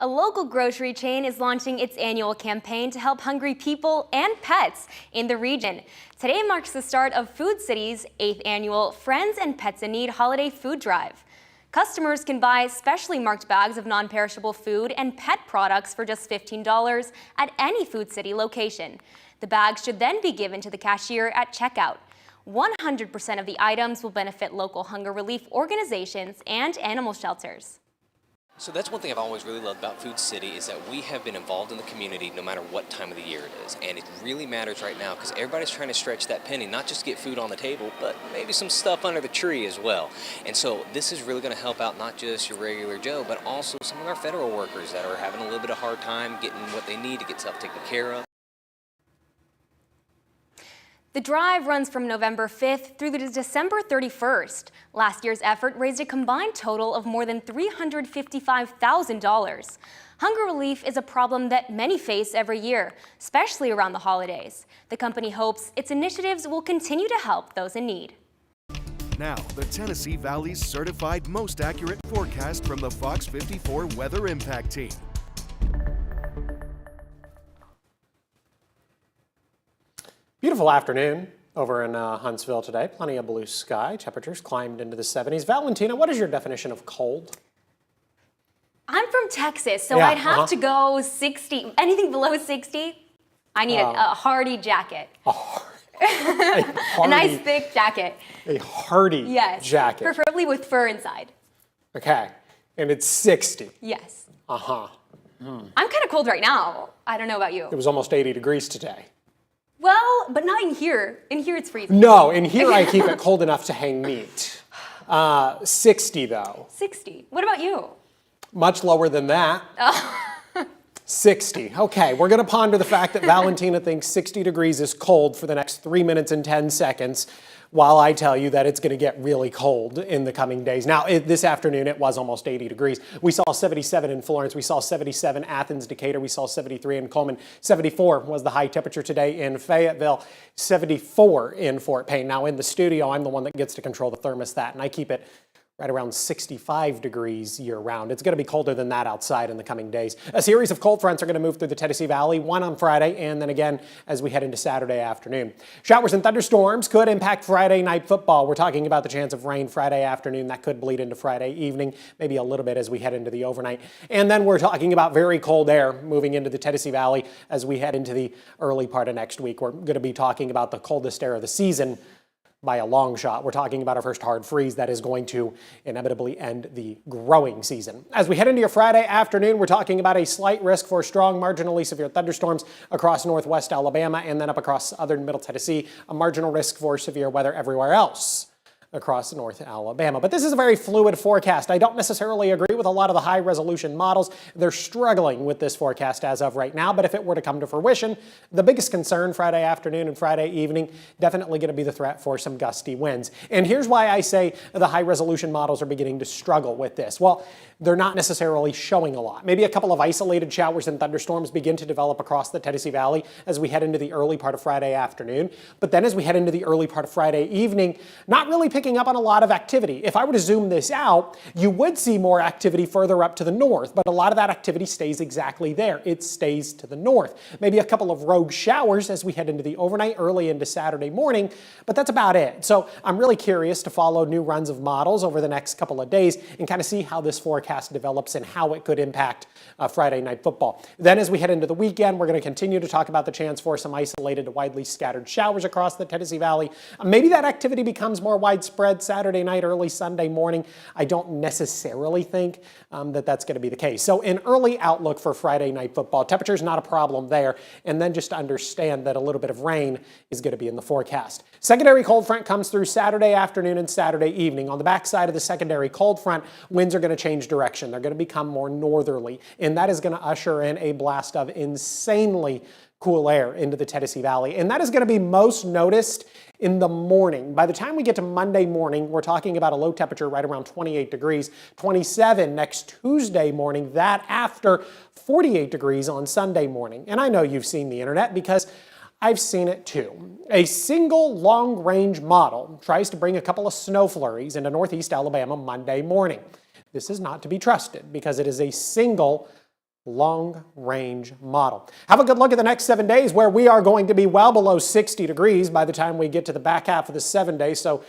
A local grocery chain is launching its annual campaign to help hungry people and pets in the region. Today marks the start of Food City's 8th annual Friends and Pets in Need holiday food drive. Customers can buy specially marked bags of non-perishable food and pet products for just $15 at any Food City location. The bags should then be given to the cashier at checkout. 100% of the items will benefit local hunger relief organizations and animal shelters. So that's one thing I've always really loved about Food City is that we have been involved in the community no matter what time of the year it is. And it really matters right now because everybody's trying to stretch that penny, not just get food on the table, but maybe some stuff under the tree as well. And so this is really going to help out not just your regular Joe, but also some of our federal workers that are having a little bit of hard time getting what they need to get stuff taken care of. The drive runs from November 5th through December 31st. Last year's effort raised a combined total of more than $355,000. Hunger relief is a problem that many face every year, especially around the holidays. The company hopes its initiatives will continue to help those in need. Now, the Tennessee Valley's certified most accurate forecast from the FOX54 Weather Impact Team. Beautiful afternoon over in Huntsville today. Plenty of blue sky. Temperatures climbed into the 70s. Valentina, what is your definition of cold? I'm from Texas, so I'd have to go 60. Anything below 60, I need a hardy jacket. A nice thick jacket. A hardy jacket. Preferably with fur inside. Okay, and it's 60. Yes. I'm kind of cold right now. I don't know about you. It was almost 80 degrees today. Well, but not in here. In here it's freezing. No, in here I keep it cold enough to hang meat. 60 though. 60. What about you? Much lower than that. 60. Okay, we're going to ponder the fact that Valentina thinks 60 degrees is cold for the next 3 minutes and 10 seconds, while I tell you that it's going to get really cold in the coming days. Now, this afternoon, it was almost 80 degrees. We saw 77 in Florence. We saw 77 Athens, Decatur. We saw 73 in Coleman. 74 was the high temperature today in Fayetteville. 74 in Fort Payne. Now, in the studio, I'm the one that gets to control the thermostat, and I keep it right around 65 degrees year-round. It's going to be colder than that outside in the coming days. A series of cold fronts are going to move through the Tennessee Valley, one on Friday, and then again as we head into Saturday afternoon. Showers and thunderstorms could impact Friday night football. We're talking about the chance of rain Friday afternoon. That could bleed into Friday evening, maybe a little bit as we head into the overnight. And then we're talking about very cold air moving into the Tennessee Valley as we head into the early part of next week. We're going to be talking about the coldest air of the season by a long shot. We're talking about our first hard freeze that is going to inevitably end the growing season. As we head into your Friday afternoon, we're talking about a slight risk for strong, marginally severe thunderstorms across northwest Alabama and then up across southern middle Tennessee, a marginal risk for severe weather everywhere else across North Alabama. But this is a very fluid forecast. I don't necessarily agree with a lot of the high-resolution models. They're struggling with this forecast as of right now, but if it were to come to fruition, the biggest concern Friday afternoon and Friday evening, definitely going to be the threat for some gusty winds. And here's why I say the high-resolution models are beginning to struggle with this. Well, they're not necessarily showing a lot. Maybe a couple of isolated showers and thunderstorms begin to develop across the Tennessee Valley as we head into the early part of Friday afternoon. But then as we head into the early part of Friday evening, not really picking up on a lot of activity. If I were to zoom this out, you would see more activity further up to the north, but a lot of that activity stays exactly there. It stays to the north. Maybe a couple of rogue showers as we head into the overnight, early into Saturday morning, but that's about it. So I'm really curious to follow new runs of models over the next couple of days and kind of see how this forecast develops and how it could impact Friday night football. Then as we head into the weekend, we're going to continue to talk about the chance for some isolated to widely scattered showers across the Tennessee Valley. Maybe that activity becomes more widespread Saturday night, early Sunday morning. I don't necessarily think that that's going to be the case. So an early outlook for Friday night football. Temperature's not a problem there. And then just to understand that a little bit of rain is going to be in the forecast. Secondary cold front comes through Saturday afternoon and Saturday evening. On the backside of the secondary cold front, winds are going to change direction. They're going to become more northerly, and that is going to usher in a blast of insanely cool air into the Tennessee Valley. And that is going to be most noticed in the morning. By the time we get to Monday morning, we're talking about a low temperature right around 28 degrees, 27 next Tuesday morning, that after 48 degrees on Sunday morning. And I know you've seen the internet because I've seen it too. A single long-range model tries to bring a couple of snow flurries into northeast Alabama Monday morning. This is not to be trusted because it is a single long-range model. Have a good look at the next 7 days where we are going to be well below 60 degrees by the time we get to the back half of the 7 days. So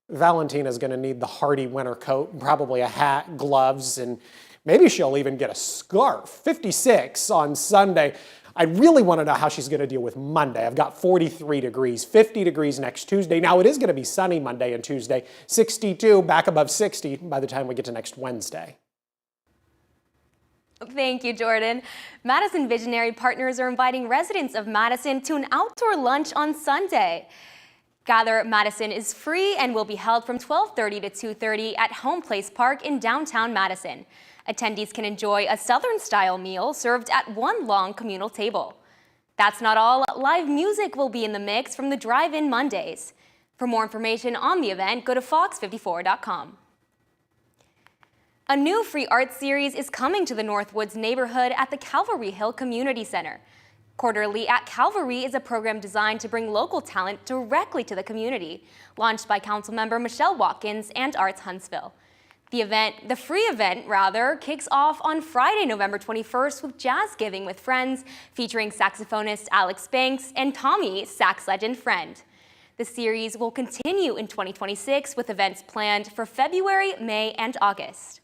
Valentina's going to need the hardy winter coat, probably a hat, gloves, and maybe she'll even get a scarf. 56 on Sunday. I really want to know how she's going to deal with Monday. I've got 43 degrees, 50 degrees next Tuesday. Now it is going to be sunny Monday and Tuesday, 62, back above 60 by the time we get to next Wednesday. Thank you, Jordan. Madison Visionary Partners are inviting residents of Madison to an outdoor lunch on Sunday. Gather Madison is free and will be held from 12:30 to 2:30 at Home Place Park in downtown Madison. Attendees can enjoy a Southern-style meal served at one long communal table. That's not all. Live music will be in the mix from the Drive-In Mondays. For more information on the event, go to FOX54.com. A new free art series is coming to the Northwoods neighborhood at the Calvary Hill Community Center. Quarterly at Calvary is a program designed to bring local talent directly to the community, launched by Councilmember Michelle Watkins and Arts Huntsville. The free event, kicks off on Friday, November 21st with Jazz Giving with Friends, featuring saxophonist Alex Banks and Tommy, sax legend Friend. The series will continue in 2026 with events planned for February, May, and August.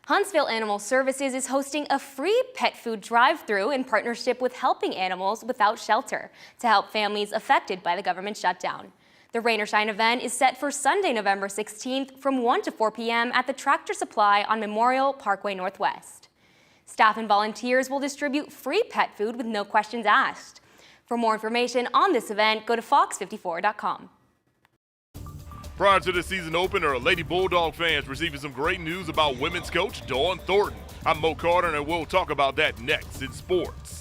Huntsville Animal Services is hosting a free pet food drive-thru in partnership with Helping Animals Without Shelter to help families affected by the government shutdown. The Rain or Shine event is set for Sunday, November 16th from 1 to 4 p.m. at the Tractor Supply on Memorial Parkway Northwest. Staff and volunteers will distribute free pet food with no questions asked. For more information on this event, go to FOX54.com. Prior to the season opener, Lady Bulldog fans receiving some great news about women's coach Dawn Thornton. I'm Mo Carter, and we'll talk about that next in sports.